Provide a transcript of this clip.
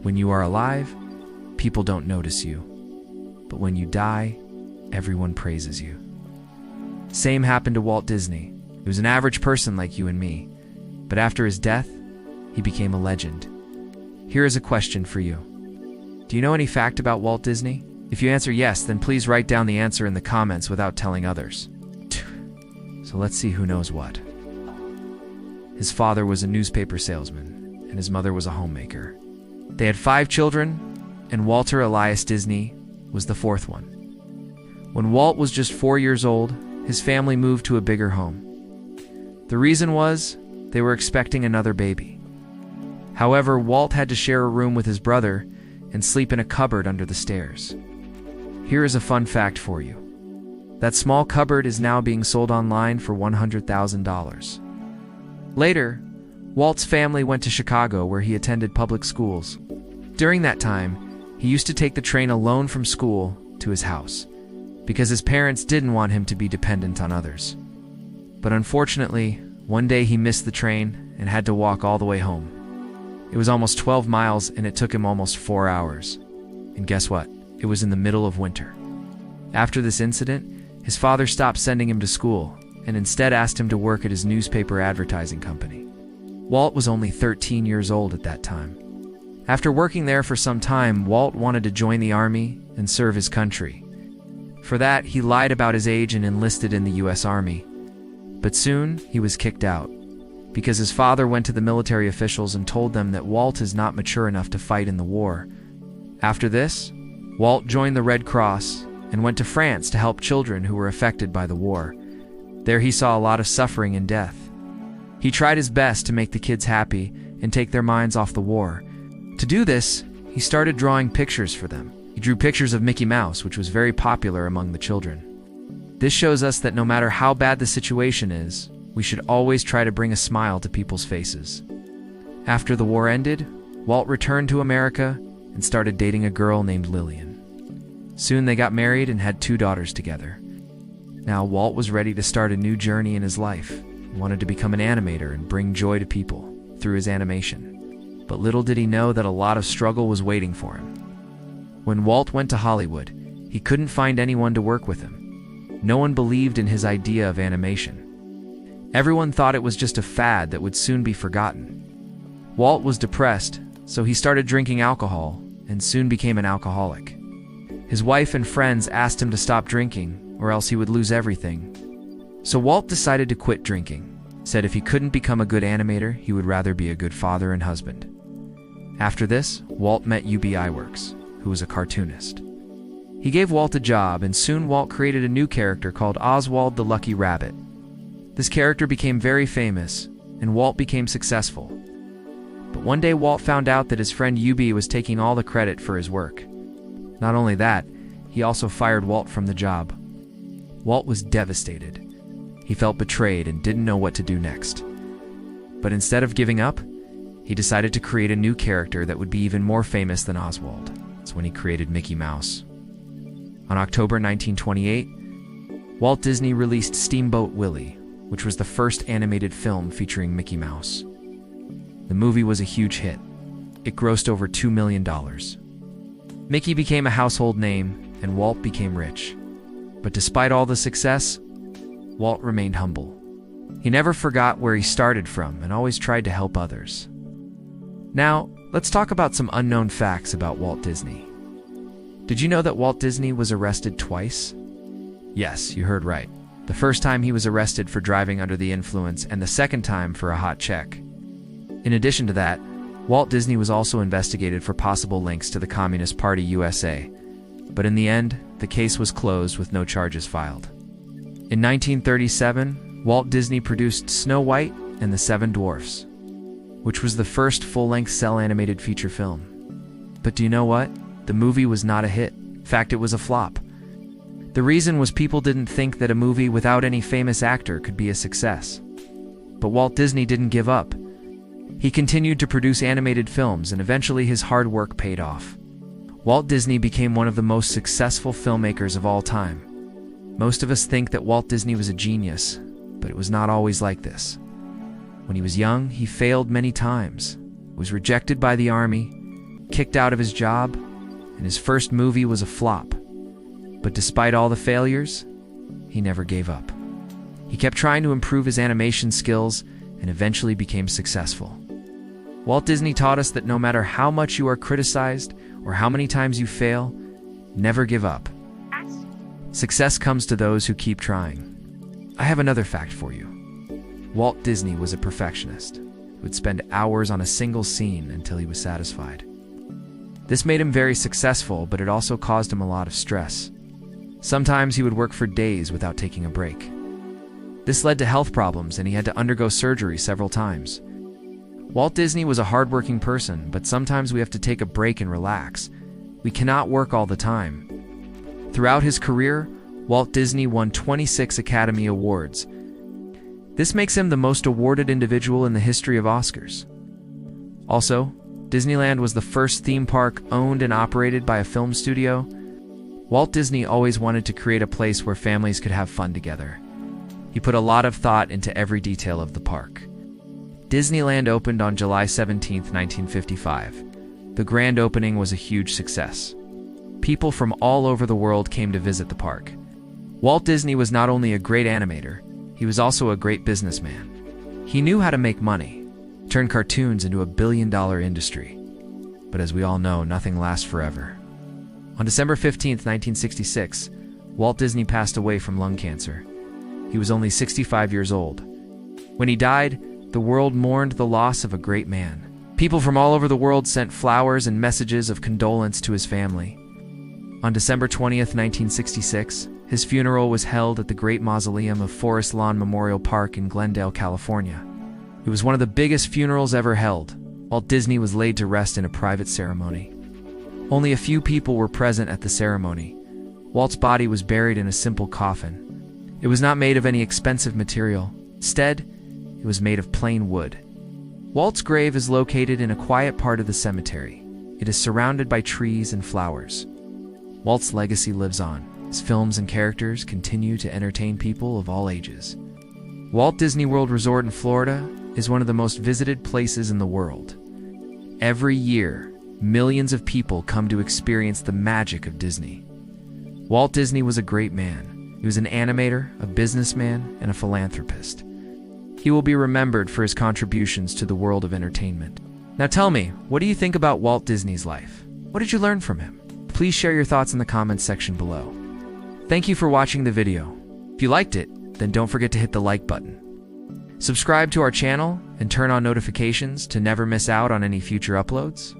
When you are alive, people don't notice you. But when you die, everyone praises you. Same happened to Walt Disney. He was an average person like you and me. But after his death, he became a legend. Here is a question for you. Do you know any fact about Walt Disney? If you answer yes, then please write down the answer in the comments without telling others. So let's see who knows what. His father was a newspaper salesman, and his mother was a homemaker. They had 5 children, and Walter Elias Disney was the 4th one. When Walt was just 4 years old, his family moved to a bigger home. The reason was they were expecting another baby. However, Walt had to share a room with his brother and sleep in a cupboard under the stairs. Here is a fun fact for you. That small cupboard is now being sold online for $100,000. Later, Walt's family went to Chicago where he attended public schools. During that time, he used to take the train alone from school to his house because his parents didn't want him to be dependent on others. But unfortunately, one day he missed the train and had to walk all the way home. It was almost 12 miles and it took him almost 4 hours. And guess what? It was in the middle of winter. After this incident, his father stopped sending him to school and instead asked him to work at his newspaper advertising company. Walt was only 13 years old at that time. After working there for some time, Walt wanted to join the army and serve his country. For that, he lied about his age and enlisted in the U.S. Army. But soon, he was kicked out because his father went to the military officials and told them that Walt is not mature enough to fight in the war. After this, Walt joined the Red Cross and went to France to help children who were affected by the war. There he saw a lot of suffering and death. He tried his best to make the kids happy and take their minds off the war. To do this, he started drawing pictures for them. He drew pictures of Mickey Mouse, which was very popular among the children. This shows us that no matter how bad the situation is, we should always try to bring a smile to people's faces. After the war ended, Walt returned to America and started dating a girl named Lillian. Soon they got married and had 2 daughters together. Now Walt was ready to start a new journey in his life. He wanted to become an animator and bring joy to people through his animation. But little did he know that a lot of struggle was waiting for him. When Walt went to Hollywood, he couldn't find anyone to work with him. No one believed in his idea of animation. Everyone thought it was just a fad that would soon be forgotten. Walt was depressed, so he started drinking alcohol and soon became an alcoholic. His wife and friends asked him to stop drinking, or else he would lose everything. So Walt decided to quit drinking, said if he couldn't become a good animator, he would rather be a good father and husband. After this, Walt met UB Iwerks, who was a cartoonist. He gave Walt a job, and soon Walt created a new character called Oswald the Lucky Rabbit. This character became very famous, and Walt became successful. But one day Walt found out that his friend UB was taking all the credit for his work. Not only that, he also fired Walt from the job. Walt was devastated. He felt betrayed and didn't know what to do next. But instead of giving up, he decided to create a new character that would be even more famous than Oswald. That's when he created Mickey Mouse. On October 1928, Walt Disney released Steamboat Willie, which was the first animated film featuring Mickey Mouse. The movie was a huge hit. It grossed over $2 million. Mickey became a household name, and Walt became rich. But despite all the success, Walt remained humble. He never forgot where he started from and always tried to help others. Now, let's talk about some unknown facts about Walt Disney. Did you know that Walt Disney was arrested twice? Yes, you heard right. The first time he was arrested for driving under the influence, and the second time for a hot check. In addition to that, Walt Disney was also investigated for possible links to the Communist Party USA. But in the end, the case was closed with no charges filed. In 1937, Walt Disney produced Snow White and the Seven Dwarfs, which was the first full-length cel-animated feature film. But do you know what? The movie was not a hit. In fact, it was a flop. The reason was people didn't think that a movie without any famous actor could be a success. But Walt Disney didn't give up. He continued to produce animated films, and eventually his hard work paid off. Walt Disney became one of the most successful filmmakers of all time. Most of us think that Walt Disney was a genius, but it was not always like this. When he was young, he failed many times, was rejected by the army, kicked out of his job, and his first movie was a flop. But despite all the failures, he never gave up. He kept trying to improve his animation skills and eventually became successful. Walt Disney taught us that no matter how much you are criticized or how many times you fail, never give up. Success comes to those who keep trying. I have another fact for you. Walt Disney was a perfectionist who would spend hours on a single scene until he was satisfied. This made him very successful, but it also caused him a lot of stress. Sometimes he would work for days without taking a break. This led to health problems, and he had to undergo surgery several times. Walt Disney was a hardworking person, but sometimes we have to take a break and relax. We cannot work all the time. Throughout his career, Walt Disney won 26 Academy Awards. This makes him the most awarded individual in the history of Oscars. Also, Disneyland was the first theme park owned and operated by a film studio. Walt Disney always wanted to create a place where families could have fun together. He put a lot of thought into every detail of the park. Disneyland opened on July 17, 1955. The grand opening was a huge success. People from all over the world came to visit the park. Walt Disney was not only a great animator, he was also a great businessman. He knew how to make money, turn cartoons into a billion-dollar industry. But as we all know, nothing lasts forever. On December 15, 1966, Walt Disney passed away from lung cancer. He was only 65 years old. When he died, the world mourned the loss of a great man. People from all over the world sent flowers and messages of condolence to his family. On December 20th, 1966, his funeral was held at the Great Mausoleum of Forest Lawn Memorial Park in Glendale, California. It was one of the biggest funerals ever held. Walt Disney was laid to rest in a private ceremony. Only a few people were present at the ceremony. Walt's body was buried in a simple coffin. It was not made of any expensive material. Instead, it was made of plain wood. Walt's grave is located in a quiet part of the cemetery. It is surrounded by trees and flowers. Walt's legacy lives on. His films and characters continue to entertain people of all ages. Walt Disney World Resort in Florida is one of the most visited places in the world. Every year, millions of people come to experience the magic of Disney. Walt Disney was a great man. He was an animator, a businessman, and a philanthropist. He will be remembered for his contributions to the world of entertainment. Now tell me, what do you think about Walt Disney's life? What did you learn from him? Please share your thoughts in the comments section below. Thank you for watching the video. If you liked it, then don't forget to hit the like button. Subscribe to our channel and turn on notifications to never miss out on any future uploads.